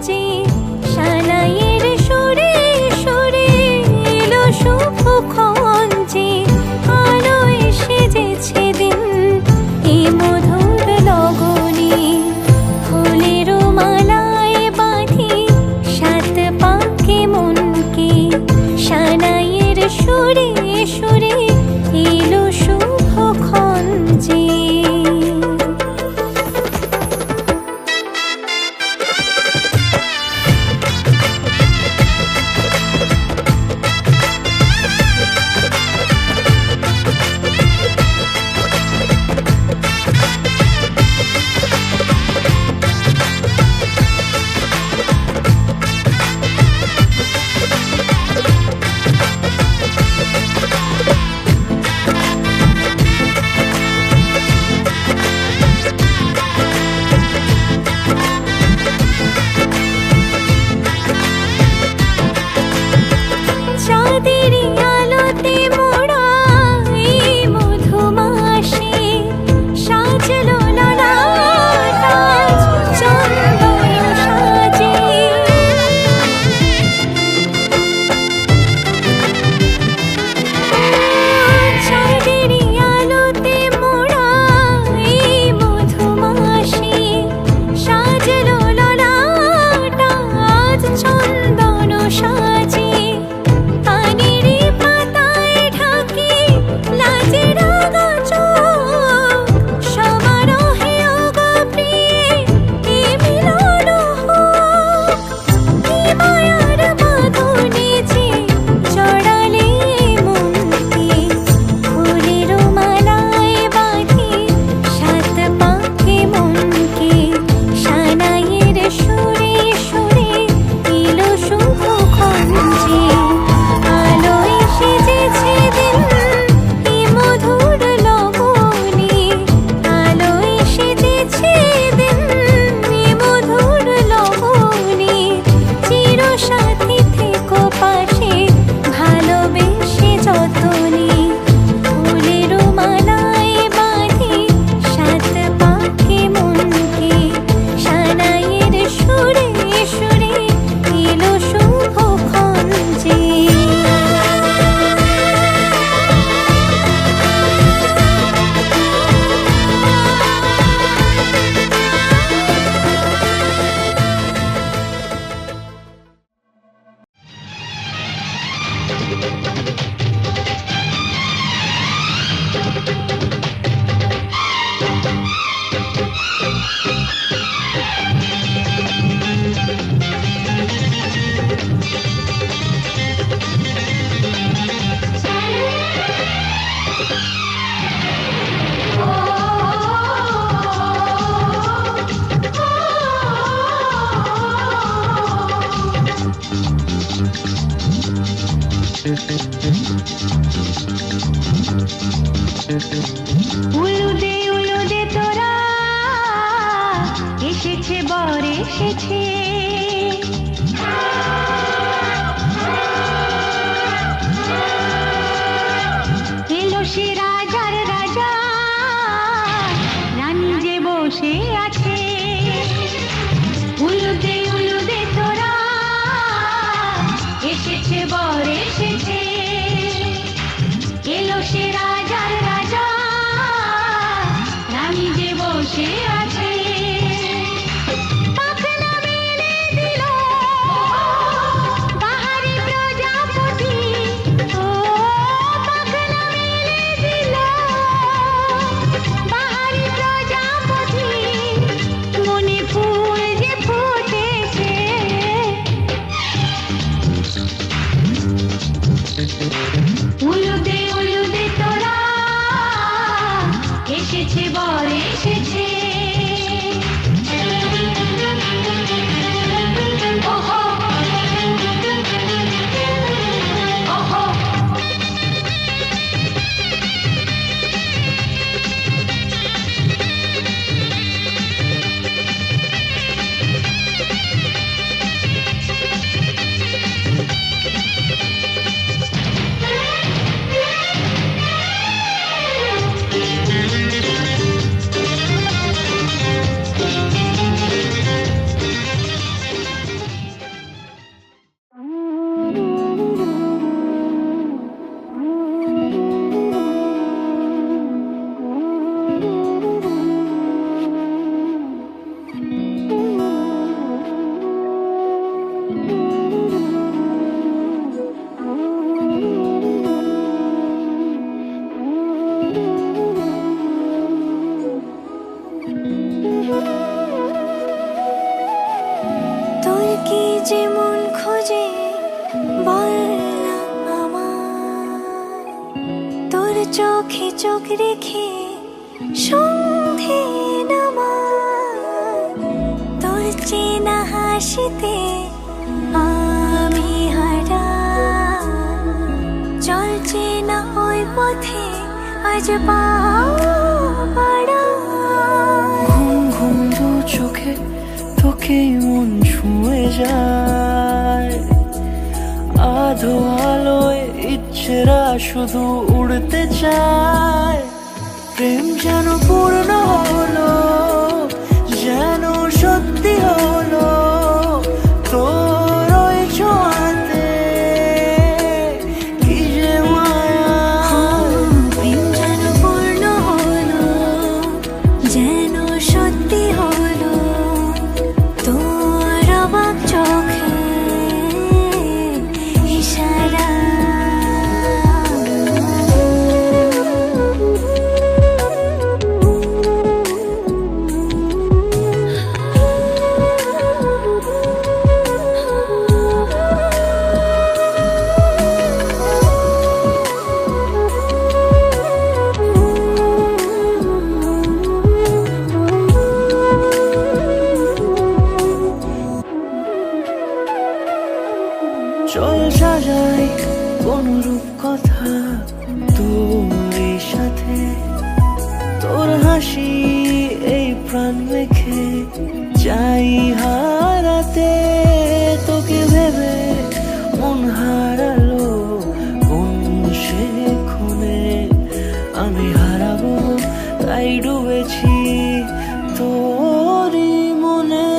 যে সানাইয়ের সুরে সুরে এলো শুভক্ষণ যে আলোয় সেজেছে দিন এই মধুর লগনে ফুলের মালায় বাঁধি সাত পাকে মনকে সানাইয়ের সুরে সুরে এলো শুভক্ষণ যে চাঁদের আলোতে মোড়া এই মধুমাসে সাজলো ললাটা চন্দন সাজে চাঁদের আলোতে মোড়া এই মধুমাসে সাজলো ললাটা চন্দন সাজে পানির পাতায় ঢাকি লাজের চোখ সমারোহে গো প্রিয়ে এ মিলন হোক কি মায়ার বাঁধনে যে জড়ালে মনকে ফুলের মালায় বাঁধি সাত পাকে মনকে সানাইয়ের সুরে সুরে এলো শুভক্ষণ যে আলোয় সেজেছে দিন এই মধুর লগনে আলোয় সেজেছে দিন এই মধুর লগনে চিরসাথী থেকো পাশে ভালোবেসে যতনে ফুলের মালায় বাঁধি সাত পাকে মনকে সানাইয়ের সুরে সুরে এলো শুভক্ষণ যে উলুদে তোরা এসেছে বর এসেছে এলো সে রাজার রাজা রানী যে বসে আছে উলুদে তোরা এসেছে বর এসেছে এলো সে রাজার রাজা রানী যে বসে আছে পাখনা মেলে দিল বাহারি প্রজাপতি ও পাখনা মেলে দিল বাহারি প্রজাপতি তোর কি যে মন খোঁজে বল না আমার, তোর চোখে চোখ রেখে সন্ধে নামার, তোর চেনা হাসিতে আমি হারা, চলছে না ওই পথে আজ পা বাড়া। ঘুম ঘুম দু চোখে তোকে মন ছুঁয়ে যায়, আধো আলোয় ইচ্ছেরা শুধু উড়তে চায়। প্রেম যেন পূর্ণ হলো, যেন সত্যি হলো, তোর ওই ছোঁয়াতে কি যে মায়া। প্রেম যেন পূর্ণ হলো, যেন সত্যি হলো, তোর অবাক চোখে ইশারা। চল সাজাই কোন রূপ কথা তোর সাথে, তোর হাসি এই প্রাণ মেখে চাই হারাতে। তোকে ভেবে মন হারালো কোন সে খুনে, আমি হারাবো তাই ডুবেছি তোরই মনে।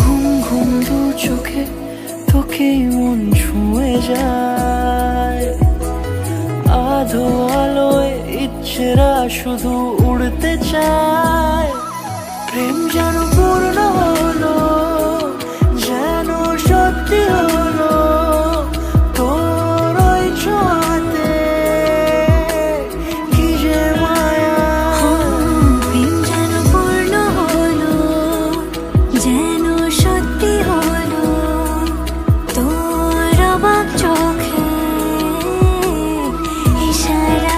ঘুম ঘুম দু চোখে তোকে মন ছুঁয়ে যায়, আধো আলোয় ইচ্ছেরা শুধু উড়তে চায়। প্রেম যেন পূর্ণ হলো, যেন সত্যি হলো, তোর ওই ছোঁয়াতে কি যে মায়া। প্রেম যেন পূর্ণ হলো, যেন সত্যি হলো, তোর অবাক চোখে ইশারা।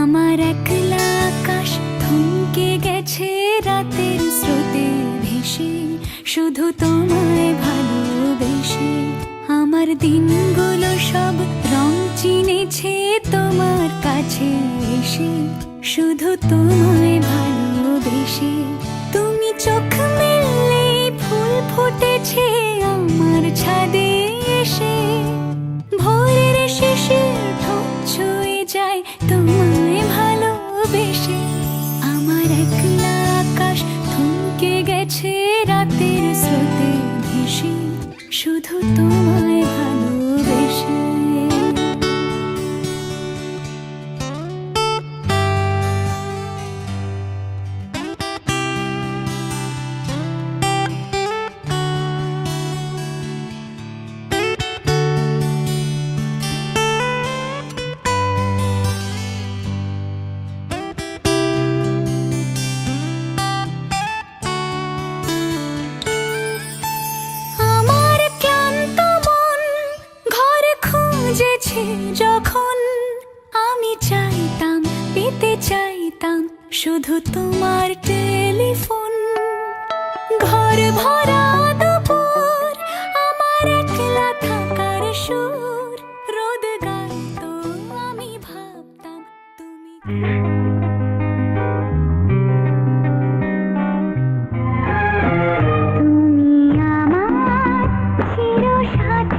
আমার একলা আকাশ থমকে গেছে রাতের স্রোতে ভেসে, শুধু তোমায় ভালোবেসে। আমার দিনগুলো সব রং চিনেছে তোমার কাছে এসে, শুধু তোমায় ভালোবেসে। তুমি চোখ মেললে ফুল ফুটেছে আমার ছাদে এসে, ভোরের শিশির ঠোঁট ছুঁয়ে যায় তোমায় ভালোবেসে। আমার একলা আকাশ থমকে গেছে রাতের স্রোতে ভেসে, শুধু তোমায় ভালোবেসে। যখন আমি চাইতাম পেতে চাইতাম শুধু তোমার টেলিফোন। ঘর ভরা দুপুর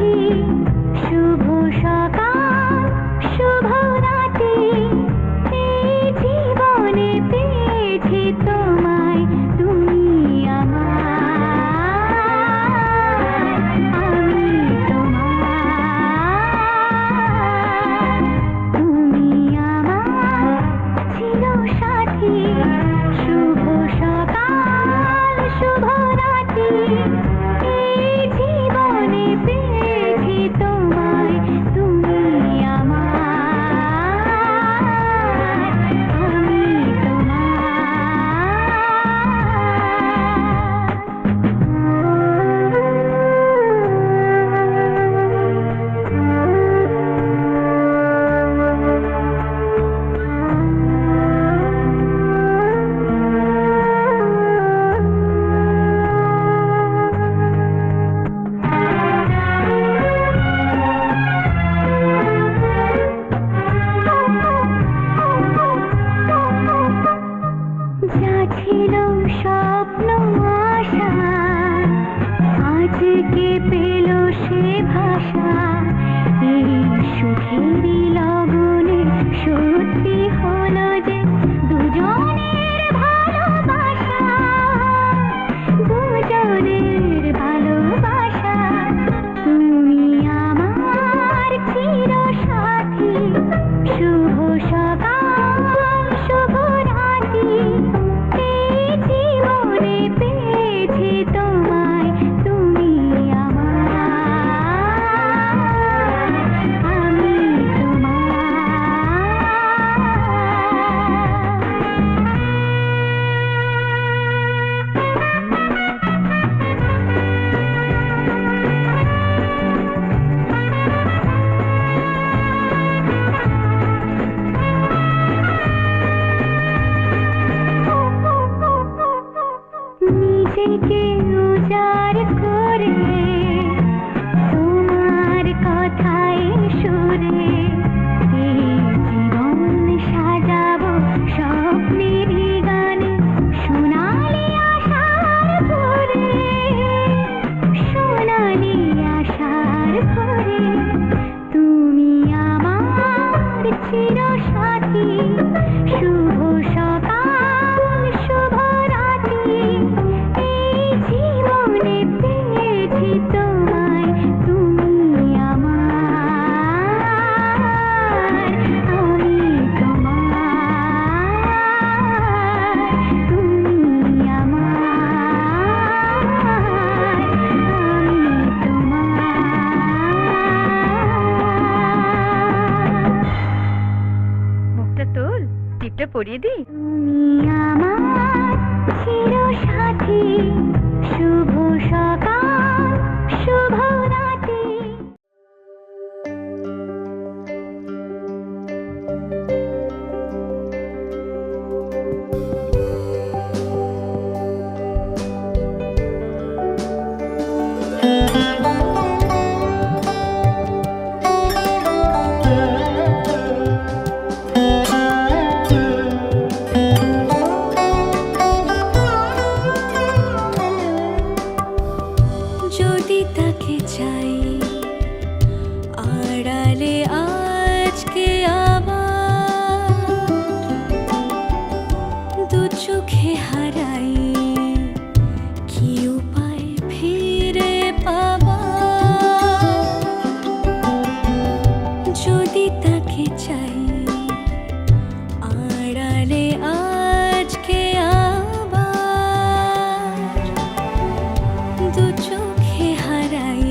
সাথী শুভ সকাল শুভ রাতে এই জীবনে পেয়েছি তোমায় তুমি আমার আমি তোমার তুমি আমার চির সাথী শুভ সকাল শুভ রাতে এই জীবনে পেয়েছি তোমায় তুমি আমার আমি যা ছিল স্বপ্ন আশা আজকে পেল সে ভাষা এই সুখেরই লগনে সত্যি হলো যে দুজনের ভালোবাসা দুজনের ভালোবাসা তুমি আমার চির সাথী শুভ সকাল শুভ রাতি এই জীবনে পেয়েছি তোমায় তুমি আমার আমি নিজেকে উজাড় করে তোমার কথায় সুরে এই জীবন সাজাবো স্বপ্নের গানে সোনালি আশার ভরে সোনালি আশার ভরে তুমি আমার চির সাথী শুভ সকাল শুভ রাতি এই জীবনে পেয়েছি তোমায় তুমি আমার আমি তোমার তুমি আমার আমি তোমার মুখটা তোল, টিপটা পরিয়ে দিই। তুমি আমার চির সাথী শুভ সকাল শুভ রাতি যদি তাকে চাই আড়ালে আজকে আবার দু চোখে হারাই কি উপায় ফিরে পাবার যদি তাকে চাই আড়ালে আজকে আবার দু চোখে হারাই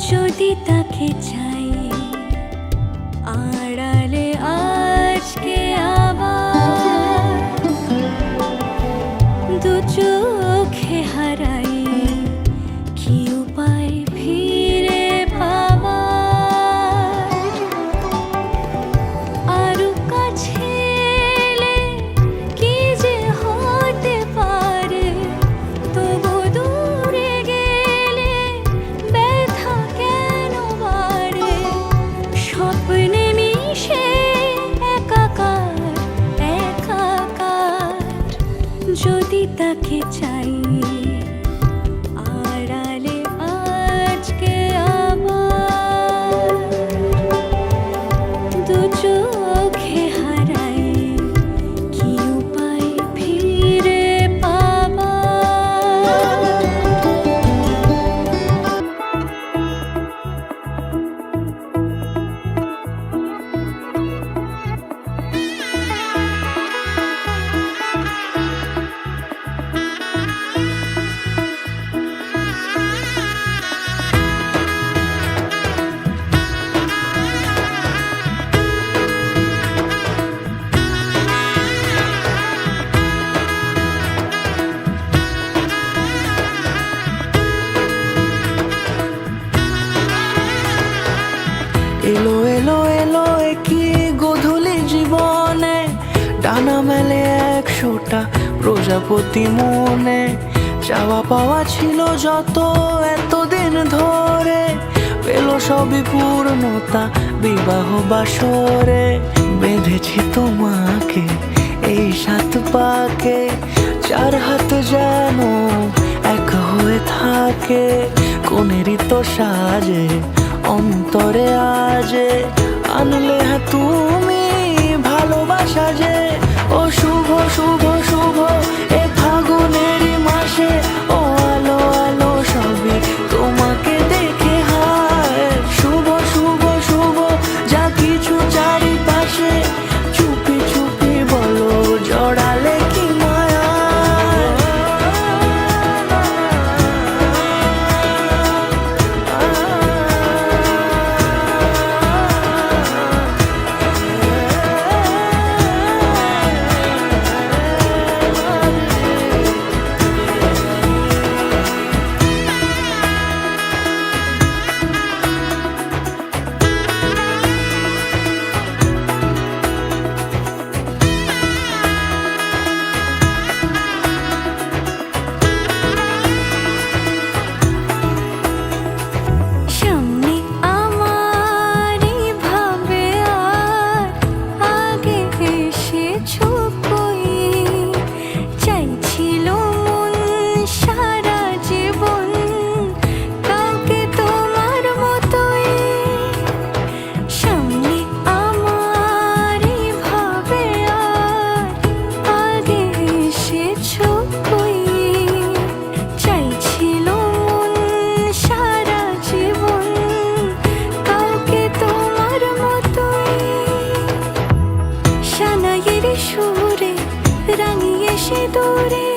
যদি তাকে চাই আড়ালে আজকে আবার দু চোখে হারাই কি উপায় ফিরে পাবার আরো কাছে এলে কি যে হতে পারে তবু দূরে গেলে ব্যথা কেন বাড়ে স্বপ্নে মিশে একাকার একাকার যদি তাকে চাই আড়ালে আজকে আবার দু চোখে হারাই কি উপায় ফিরে পাবার এলো এলো এলো কি গোধূলি জীবনে ডানা মেলে 100টা প্রজাপতি মনে চাওয়া পাওয়া ছিল যত এতদিন ধরে পেল সবই পূর্ণতা বিবাহ বাসরে বেঁধেছি তোমাকে এই 7 পাকে 4 হাত যেন এক হয়ে থাকে কোনেরই তো সাজে অন্তরে আজে আনলে তুমি ভালোবাসা যে ও শুভ শুভ শুভ এ ফাগুনেরই মাসে ও আলো আলো সবই তোমাকে দেখে হায় শুভ শুভ শুভ যা কিছু চারিপাশে চুপি চুপি বলো জড়ালে কি মায়া সামনে আমার ভাবে আর আগে এসেছো কই চাইছিল মন সারা জীবন কাউকে তোমার মতোই সামনে আমার ভাবে আর আগে এসেছো কই চাইছিল মন সারা জীবন কাউকে তোমার মতোই সানাইয়ের সুরে রাঙিয়ে সে দূরে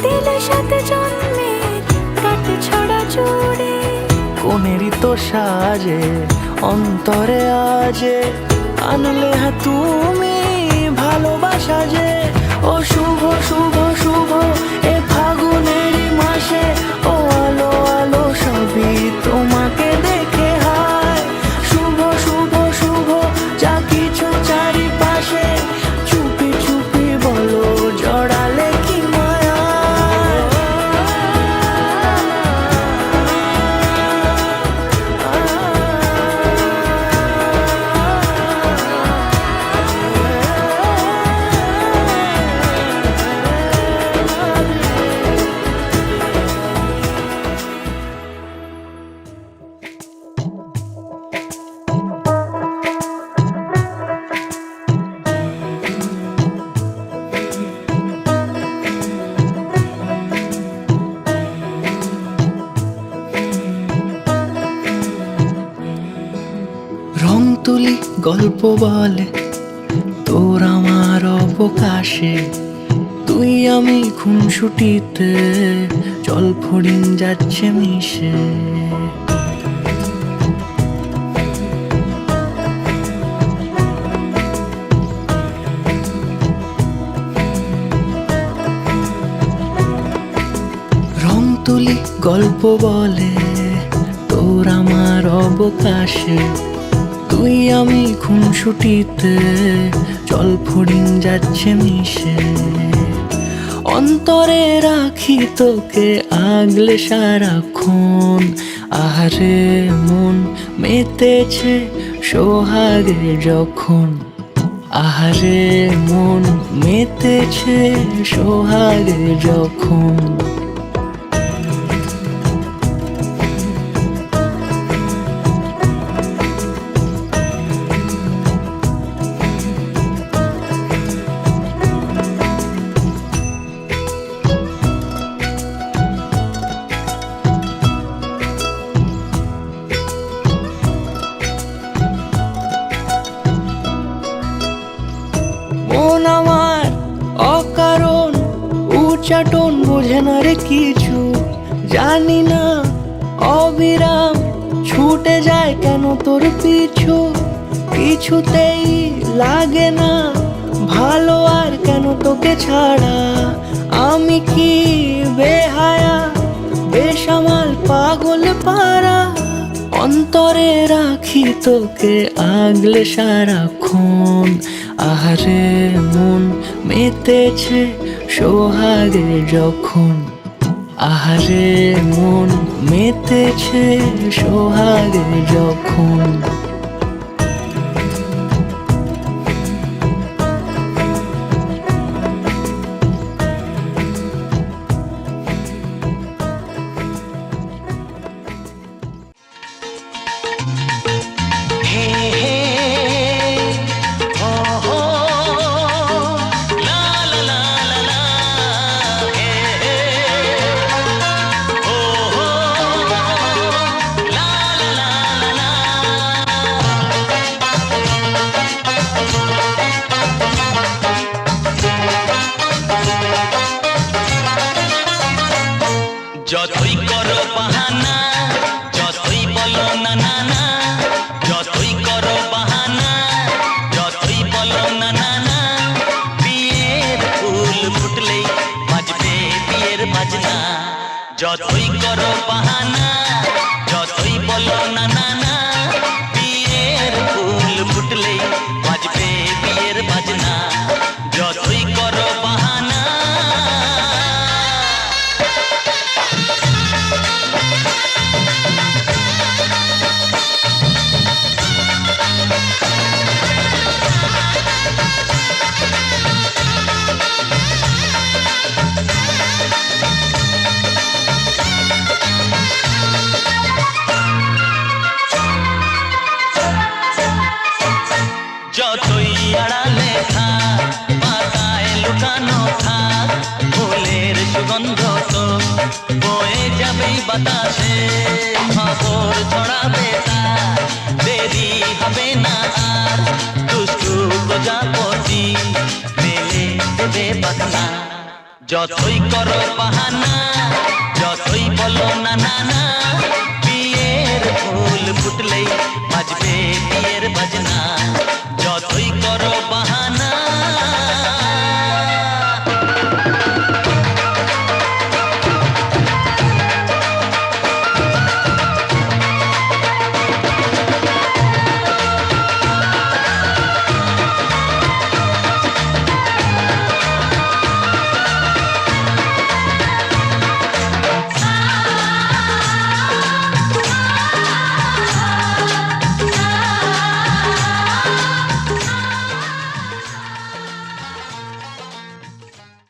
দিলে 7 জন্মের কাট ছড়া জুড়ে কোনেরই তো সাজে অন্তরে আজে আনলে তুমি ভালোবাসা যে ও শুভ শুভ শুভ এ ফাগুনেরই মাসে ও আলো আলো সবই তোমাকে দেখে হায় শুভ শুভ শুভ যা কিছু চারিপাশে চুপি চুপি বলো জড়ালে কি মায়া রং তুলি গল্প বলে তোর আমার অবকাশে তুই আমি খুনসুটিতে জল ফড়িং যাচ্ছে মিশে গল্প বলে তোর আমার অবকাশে, তুই আমি খুনসুটিতে জল ফড়িং যাচ্ছে মিশে। অন্তরে রাখি তোকে আগলে সারাক্ষণ, আহারে মন মেতেছে সোহাগে যখন, আহারে মন মেতেছে সোহাগে যখন। মন আমার অকারণ উচ্চাটন বোঝে না রে কিছু, জানি না অবিরাম ছুটে যায় কেন তোর পিছু। কিছুতেই লাগে না ভালো আর কেন তোকে ছাড়া, আমি কি বেহায়া বেসামাল পাগল পারা। অন্তরে রাখি তোকে আগলে সারাক্ষণ, আহারে মন মেতেছে সোহাগে যখন, আহারে মন মেতেছে সোহাগে যখন। যতই করো বাহানা, যতই বলো না না না, যতই করো বাহানা, যতই বলো না না না, বিয়ের ফুল ফুটলেই বাজবে বিয়ের বাজনা। যতই করো বাহানা, যতই বলো না না না, বিয়ের ফুল ফুটলেই বাজবে বিয়ের বাজনা। যতই করো বাহানা। যতই আড়ালে থাক, পাতায় লুকানো থাক, ফুলের সুগন্ধ তো বয়ে যাবেই বাতাসে। খবর ছড়াবে তার, দেরি হবে না আর, দুষ্টু প্রজাপতি মেলে দেবে পাখনা। যতই করো বাহানা, যতই বলো না না না,